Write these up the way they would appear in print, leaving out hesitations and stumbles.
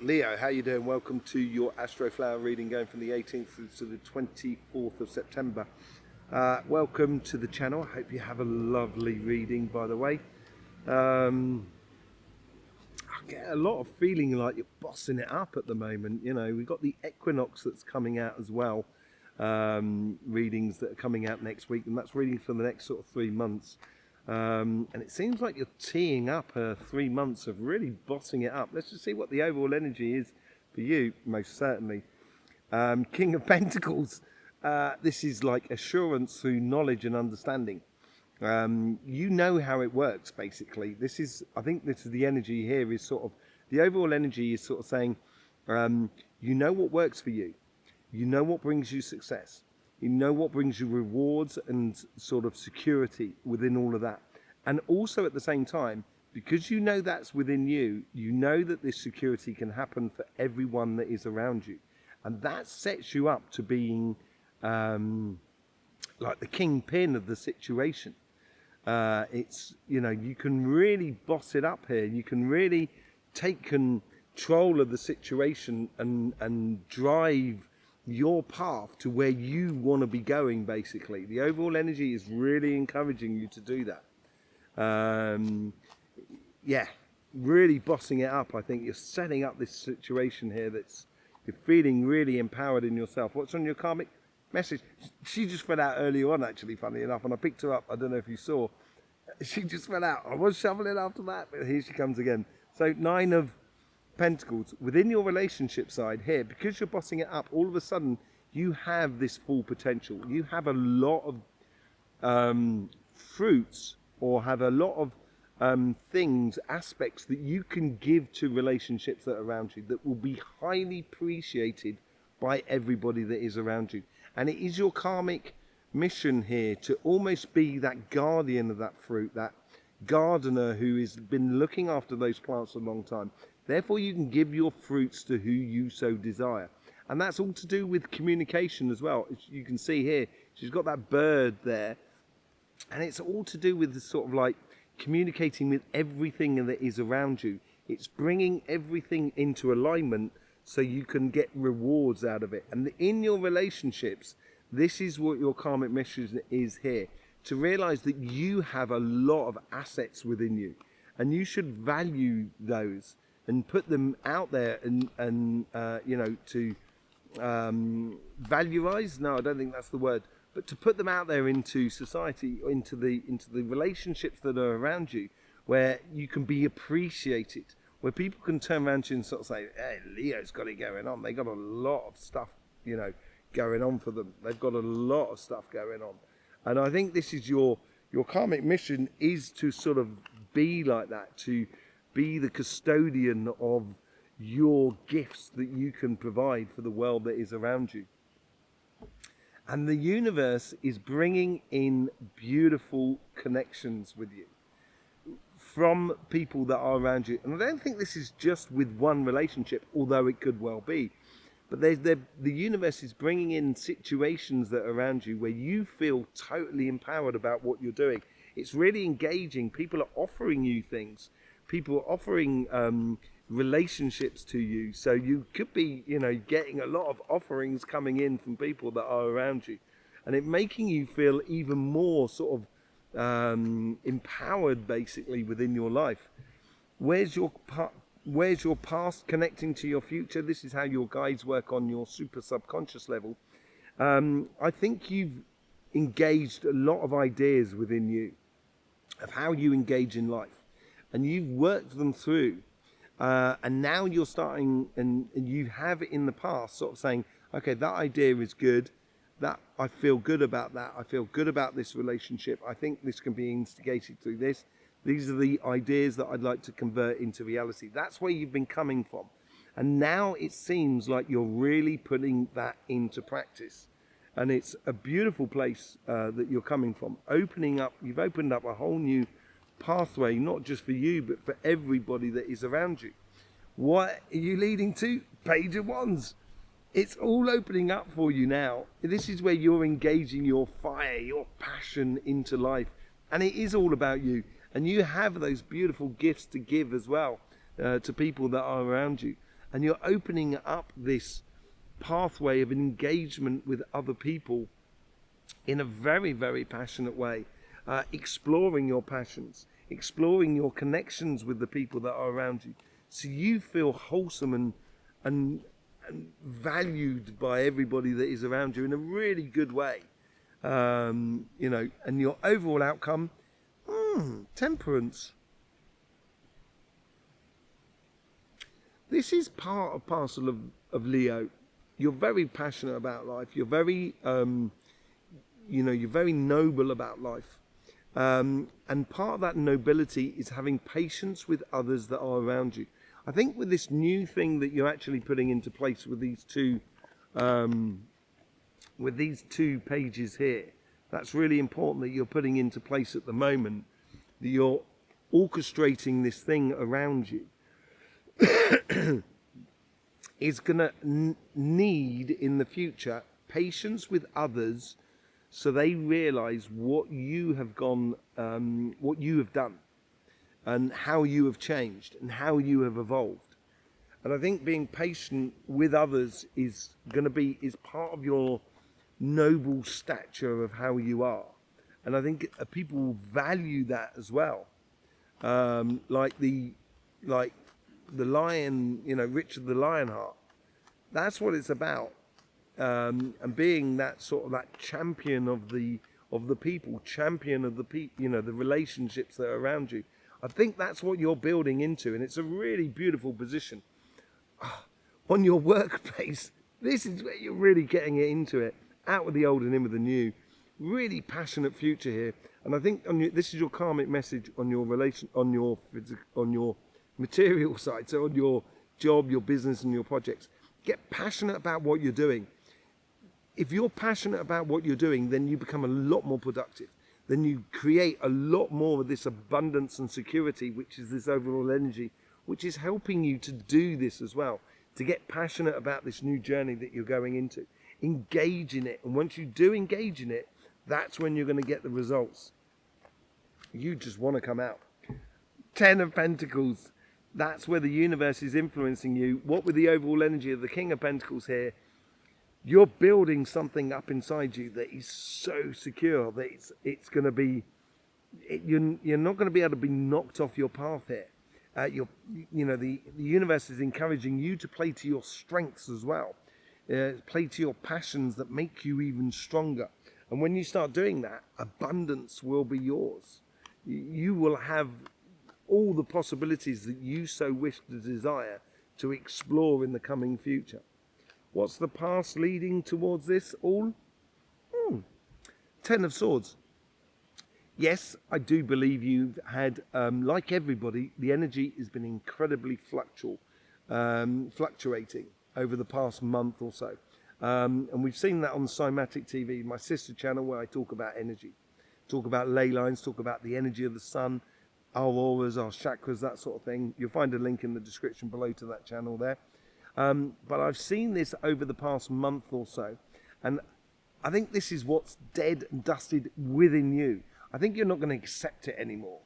Leo, how you doing? Welcome to your Astroflower reading going from the 18th through to the 24th of September. Welcome to the channel. I hope you have a lovely reading, by the way. I get a lot of feeling like you're bossing it up at the moment. You know, we've got the equinox that's coming out as well. Readings that are coming out next week, and that's reading for the next sort of 3 months. And it seems like you're teeing up 3 months of really bossing it up. Let's just see what the overall energy is for you, most certainly. King of Pentacles. This is like assurance through knowledge and understanding. You know how it works, basically. I think this is the energy here, is sort of, the overall energy is sort of saying, you know what works for you. You know what brings you success. You know what brings you rewards and sort of security within all of that. And also at the same time, because you know that's within you, you know that this security can happen for everyone that is around you. And that sets you up to being like the kingpin of the situation. It's, you know, you can really boss it up here. You can really take control of the situation and drive your path to where you want to be going, basically. The overall energy is really encouraging you to do that. Yeah, really bossing it up. I think you're setting up this situation here that's, you're feeling really empowered in yourself. What's on your karmic message? She just fell out earlier on, actually, funny enough, and I picked her up. I don't know if you saw. She just fell out. I was shoveling after that, but here she comes again. So 9 of Pentacles. Within your relationship side here, because you're bossing it up, all of a sudden you have this full potential. You have a lot of fruits, or have a lot of things, aspects that you can give to relationships that are around you that will be highly appreciated by everybody that is around you. And it is your karmic mission here to almost be that guardian of that fruit, that gardener who has been looking after those plants a long time. Therefore, you can give your fruits to who you so desire. And that's all to do with communication as well. As you can see here, she's got that bird there. And it's all to do with the sort of like communicating with everything that is around you. It's bringing everything into alignment so you can get rewards out of it. And in your relationships, this is what your karmic mission is here. To realize that you have a lot of assets within you. And you should value those and put them out there and you know, to valuize. No, I don't think that's the word. But to put them out there into society, into the relationships that are around you, where you can be appreciated, where people can turn around to you and sort of say, "Hey, Leo's got it going on. They got a lot of stuff, you know, going on for them. They've got a lot of stuff going on." And I think this is your karmic mission, is to sort of be like that, to be the custodian of your gifts that you can provide for the world that is around you. And the universe is bringing in beautiful connections with you from people that are around you. And I don't think this is just with one relationship, although it could well be. But the universe is bringing in situations that are around you where you feel totally empowered about what you're doing. It's really engaging. People are offering you things. People are offering relationships to you. So you could be, you know, getting a lot of offerings coming in from people that are around you. And it making you feel even more sort of empowered, basically, within your life. Where's your past connecting to your future? This is how your guides work on your super subconscious level. I think you've engaged a lot of ideas within you of how you engage in life. And you've worked them through. And now you're starting, and you have in the past sort of saying, okay, that idea is good. That I feel good about that. I feel good about this relationship. I think this can be instigated through this. These are the ideas that I'd like to convert into reality. That's where you've been coming from. And now it seems like you're really putting that into practice. And it's a beautiful place that you're coming from. You've opened up a whole new pathway, not just for you, but for everybody that is around you. What are you leading to? Page of Wands. It's all opening up for you now. This is where you're engaging your fire, your passion into life. And it is all about you. And you have those beautiful gifts to give as well to people that are around you. and you're opening up this pathway of engagement with other people in a very, very passionate way, exploring your passions, exploring your connections with the people that are around you, so you feel wholesome and valued by everybody that is around you in a really good way. You know, and your overall outcome, temperance. This is part and parcel of Leo. You're very passionate about life. You're very, you know, you're very noble about life. And part of that nobility is having patience with others that are around you. I think with this new thing that you're actually putting into place with these two pages here, that's really important that you're putting into place at the moment, that you're orchestrating this thing around you is going to need in the future patience with others, so they realize what you have gone, what you have done, and how you have changed and how you have evolved. And I think being patient with others is part of your noble stature of how you are. And I think people will value that as well. Like the lion, you know, Richard the Lionheart. That's what it's about. And being that sort of that champion of the people, champion of you know, the relationships that are around you. I think that's what you're building into, and it's a really beautiful position. On your workplace, this is where you're really getting it into it. Out with the old and in with the new. Really passionate future here. And I think this is your karmic message on your on your material side. So on your job, your business, and your projects. Get passionate about what you're doing. If you're passionate about what you're doing, then you become a lot more productive. Then you create a lot more of this abundance and security, which is this overall energy, which is helping you to do this as well, to get passionate about this new journey that you're going into. Engage in it. And once you do engage in it, that's when you're going to get the results. You just want to come out. 10 of Pentacles. That's where the universe is influencing you. What with the overall energy of the King of Pentacles here, you're building something up inside you that is so secure that it's going to be, you're not going to be able to be knocked off your path here. You know, the universe is encouraging you to play to your strengths as well. Play to your passions that make you even stronger. And when you start doing that, abundance will be yours. You will have all the possibilities that you so wish to desire to explore in the coming future. What's the past leading towards this all? 10 of Swords. Yes, I do believe you've had, like everybody, the energy has been incredibly fluctuating over the past month or so. And we've seen that on Cymatic TV, my sister channel, where I talk about energy. Talk about ley lines, talk about the energy of the sun, our auras, our chakras, that sort of thing. You'll find a link in the description below to that channel there. But I've seen this over the past month or so, and I think this is what's dead and dusted within you. I think you're not going to accept it anymore.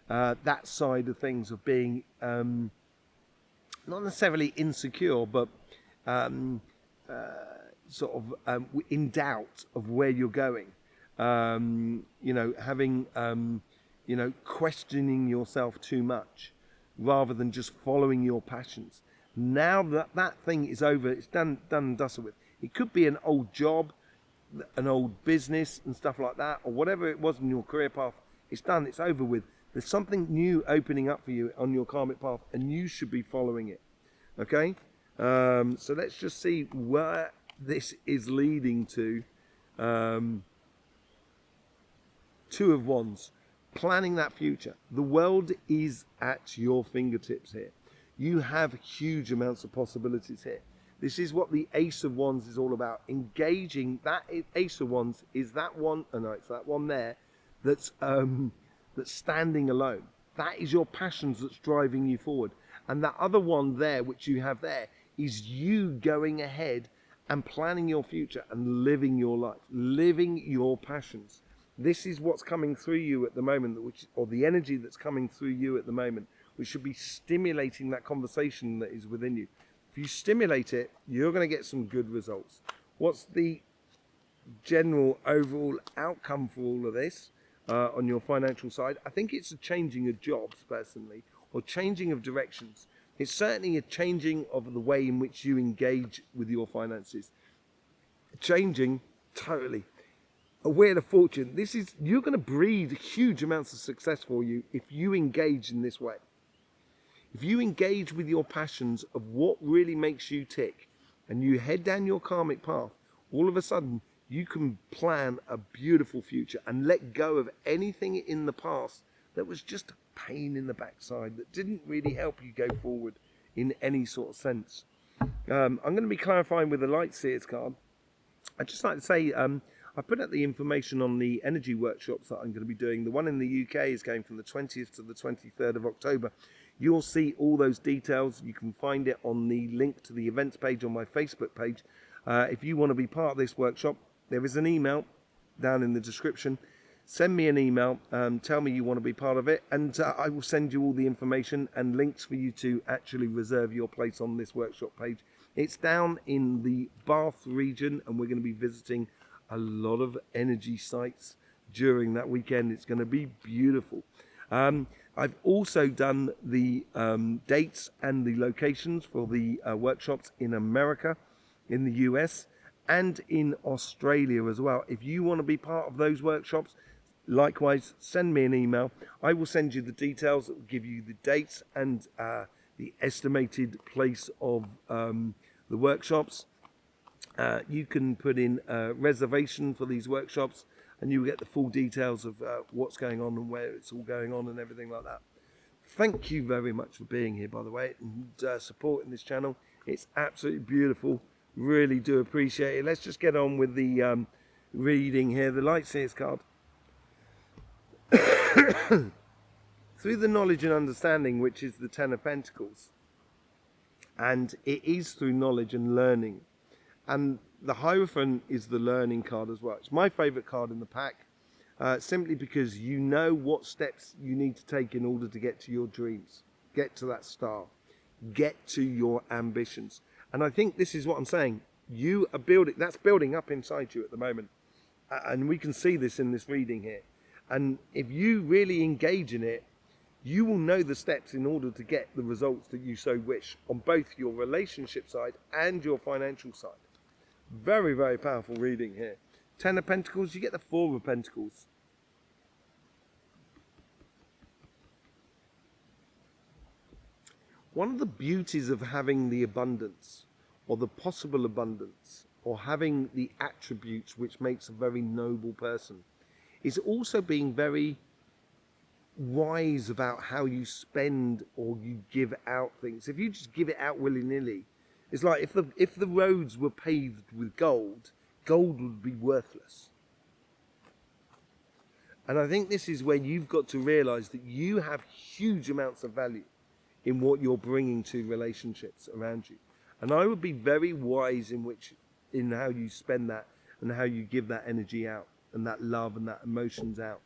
That side of things of being not necessarily insecure, but sort of in doubt of where you're going. You know, having, you know, questioning yourself too much rather than just following your passions. Now that thing is over, it's done and dusted with. It could be an old job, an old business and stuff like that, or whatever it was in your career path. It's done, it's over with. There's something new opening up for you on your karmic path, and you should be following it. Okay? So let's just see where this is leading to. 2 of Wands. Planning that future. The world is at your fingertips here. You have huge amounts of possibilities here. This is what the Ace of Wands is all about. Engaging that Ace of Wands is that one, oh no, it's that one there that's standing alone. That is your passions that's driving you forward. And that other one there, which you have there, is you going ahead and planning your future and living your life, living your passions. This is what's coming through you at the moment, or the energy that's coming through you at the moment, which should be stimulating that conversation that is within you. If you stimulate it, you're going to get some good results. What's the general overall outcome for all of this on your financial side? I think it's a changing of jobs personally, or changing of directions. It's certainly a changing of the way in which you engage with your finances. Changing totally. A Wheel of Fortune. You're going to breed huge amounts of success for you if you engage in this way. If you engage with your passions of what really makes you tick, and you head down your karmic path, all of a sudden you can plan a beautiful future and let go of anything in the past that was just a pain in the backside that didn't really help you go forward in any sort of sense. I'm going to be clarifying with the Light Seers card. I'd just like to say, I put out the information on the energy workshops that I'm going to be doing. The one in the UK is going from the 20th to the 23rd of October. You'll see all those details. You can find it on the link to the events page on my Facebook page. If you want to be part of this workshop, there is an email down in the description. Send me an email, tell me you want to be part of it, and I will send you all the information and links for you to actually reserve your place on this workshop page. It's down in the Bath region, and we're going to be visiting a lot of energy sites during that weekend. It's going to be beautiful. I've also done the dates and the locations for the workshops in America, in the US, and in Australia as well. If you want to be part of those workshops, likewise, send me an email. I will send you the details that will give you the dates and the estimated place of the workshops. You can put in a reservation for these workshops, and you'll get the full details of what's going on and where it's all going on and everything like that. Thank you very much for being here, by the way, and supporting this channel. It's absolutely beautiful. Really do appreciate it. Let's just get on with the reading here. The Light Seers card. Through the knowledge and understanding, which is the Ten of Pentacles, and it is through knowledge and learning, and the Hierophant is the learning card as well. It's my favorite card in the pack, simply because you know what steps you need to take in order to get to your dreams, get to that star, get to your ambitions. And I think this is what I'm saying. You are building, that's building up inside you at the moment, and we can see this in this reading here. And if you really engage in it, you will know the steps in order to get the results that you so wish on both your relationship side and your financial side. Very, very powerful reading here. Ten of Pentacles, you get the Four of Pentacles. One of the beauties of having the abundance, or the possible abundance, or having the attributes which makes a very noble person, is also being very wise about how you spend or you give out things. If you just give it out willy-nilly, it's like if the roads were paved with gold, gold would be worthless. And I think this is where you've got to realize that you have huge amounts of value in what you're bringing to relationships around you. And I would be very wise in how you spend that and how you give that energy out, and that love and that emotions out,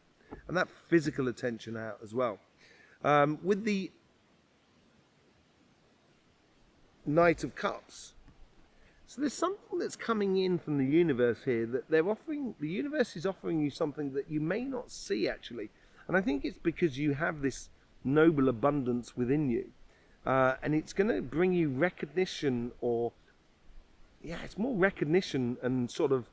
and that physical attention out as well. With the Knight of Cups, so there's something that's coming in from the universe here that the universe is offering you something that you may not see actually. And I think it's because you have this noble abundance within you, and it's going to bring you recognition, or it's more recognition and sort of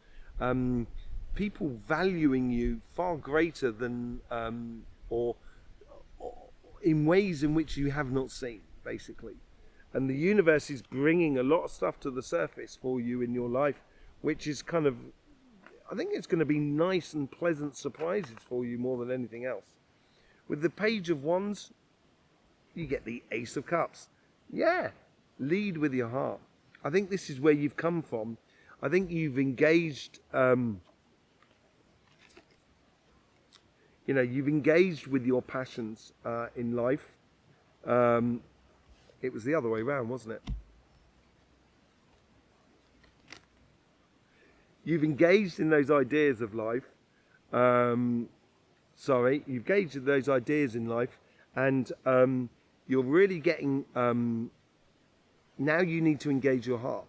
people valuing you far greater than or in ways in which you have not seen, basically. And the universe is bringing a lot of stuff to the surface for you in your life, which is kind of, I think it's going to be nice and pleasant surprises for you more than anything else. With the Page of Wands, you get the Ace of Cups. Yeah, lead with your heart. I think this is where you've come from. I think you've engaged, you've engaged with your passions in life. It was the other way around, wasn't it? You've engaged in those ideas of life. You've engaged in those ideas in life, and you're really getting now you need to engage your heart.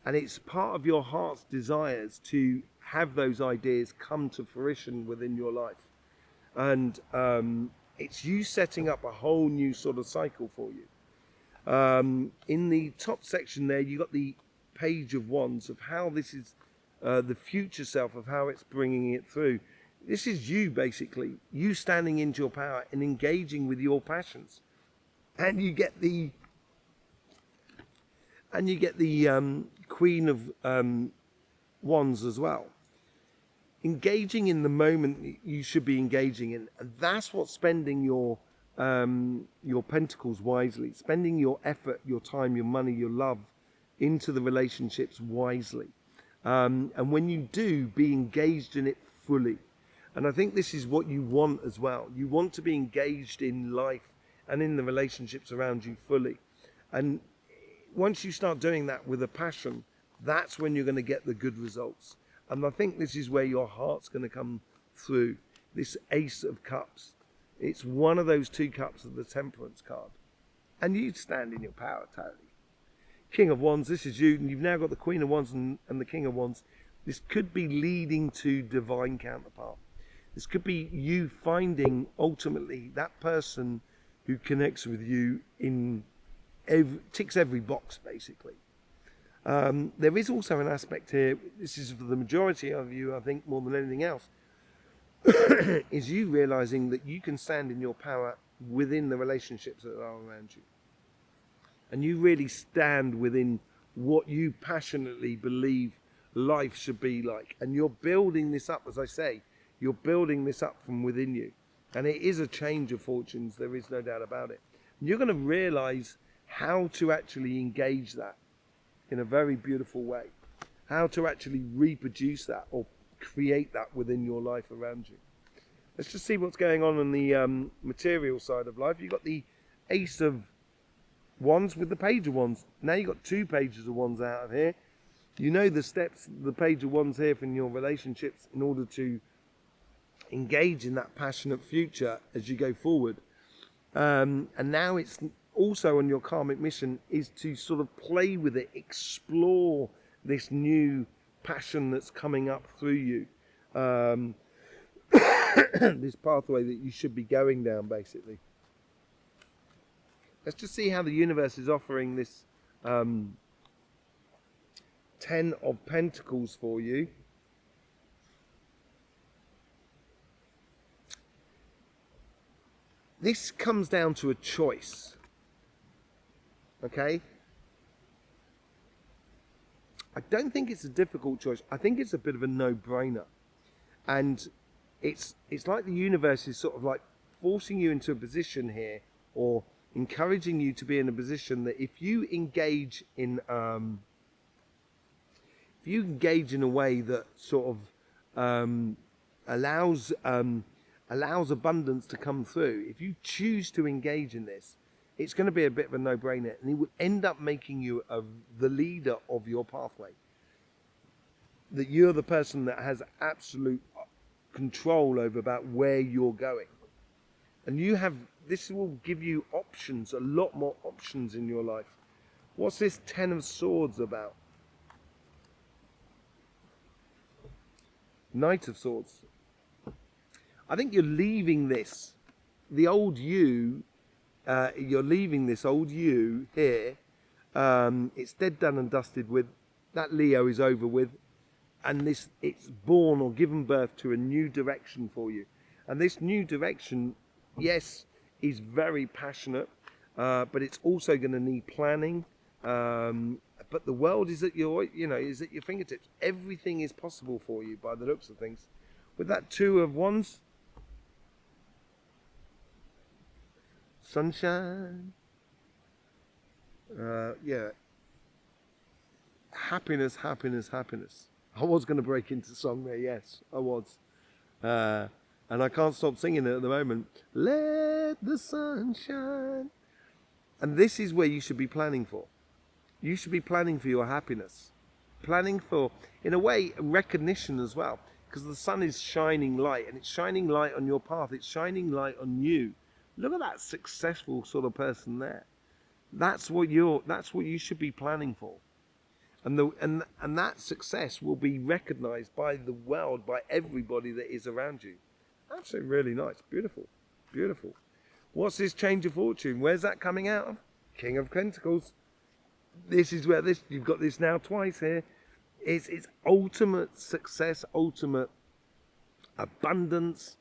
And it's part of your heart's desires to have those ideas come to fruition within your life. And it's you setting up a whole new sort of cycle for you. In the top section there, you got the Page of Wands of how this is the future self, of how it's bringing it through. This is you, basically, you standing into your power and engaging with your passions. And you get the Queen of Wands as well. Engaging in the moment you should be engaging in, and that's what spending your pentacles wisely, spending your effort, your time, your money, your love into the relationships wisely. And when you do, be engaged in it fully. And I think this is what you want as well. You want to be engaged in life and in the relationships around you fully. And once you start doing that with a passion, that's when you're going to get the good results. And I think this is where your heart's going to come through. This Ace of Cups. It's one of those 2 cups of the Temperance card. And you stand in your power totally. King of Wands, this is you. And you've now got the Queen of Wands and the King of Wands. This could be leading to divine counterpart. This could be you finding ultimately that person who connects with you ticks every box, basically. There is also an aspect here, this is for the majority of you, I think, more than anything else, is you realizing that you can stand in your power within the relationships that are around you. And you really stand within what you passionately believe life should be like. And you're building this up, as I say, you're building this up from within you. And it is a change of fortunes, there is no doubt about it. And you're going to realize how to actually engage that in a very beautiful way. How to actually reproduce that or create that within your life around you. Let's just see what's going on the material side of life. You've got the Ace of Wands with the Page of Wands. Now you've got 2 Pages of Wands out of here. You know the steps, the Page of Wands here from your relationships in order to engage in that passionate future as you go forward. And now it's also on your karmic mission is to sort of play with it, explore this new passion that's coming up through you. This pathway that you should be going down, basically. Let's just see how the universe is offering this 10 of Pentacles for you. This comes down to a choice. Okay? I don't think it's a difficult choice. I think it's a bit of a no-brainer. And it's like the universe is sort of like forcing you into a position here, or encouraging you to be in a position that if you engage in a way that sort of allows abundance to come through, if you choose to engage in this, it's going to be a bit of a no-brainer, and it would end up making you the leader of your pathway. That you're the person that has absolute control over about where you're going. And this will give you options, a lot more options in your life. What's this 10 of Swords about? Knight of Swords. I think you're leaving this, the old you, you're leaving this old you here. It's dead, done and dusted with. That Leo is over with. And it's born or given birth to a new direction for you. And this new direction, yes, is very passionate, but it's also going to need planning. But the world is at your fingertips. Everything is possible for you by the looks of things. With that 2 of Wands, sunshine, yeah, happiness, happiness, happiness. I was going to break into song there, yes, I was. And I can't stop singing it at the moment. Let the sun shine. And this is where you should be planning for. You should be planning for your happiness. Planning for, in a way, recognition as well. Because the sun is shining light, and it's shining light on your path. It's shining light on you. Look at that successful sort of person there. That's what you should be planning for. And that success will be recognized by the world, by everybody that is around you. Absolutely really nice. Beautiful. Beautiful. What's this change of fortune? Where's that coming out of? King of Pentacles. This is where you've got this now twice here. It's ultimate success, ultimate abundance,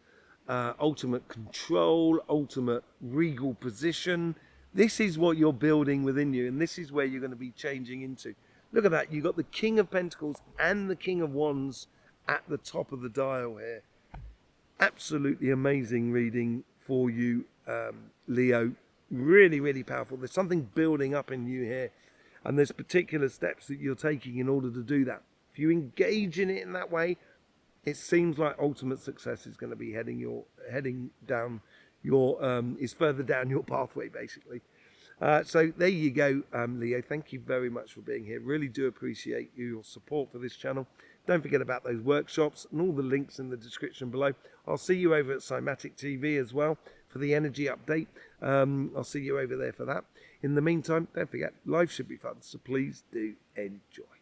ultimate control, ultimate regal position. This is what you're building within you, and this is where you're going to be changing into. Look at that. You've got the King of Pentacles and the King of Wands at the top of the dial here. Absolutely amazing reading for you, Leo. Really, really powerful. There's something building up in you here, and there's particular steps that you're taking in order to do that. If you engage in it in that way, it seems like ultimate success is going to be heading down your is further down your pathway, basically. So there you go, Leo. Thank you very much for being here. Really do appreciate your support for this channel. Don't forget about those workshops and all the links in the description below. I'll see you over at Cymatic TV as well for the energy update. I'll see you over there for that. In the meantime, don't forget, life should be fun, so please do enjoy.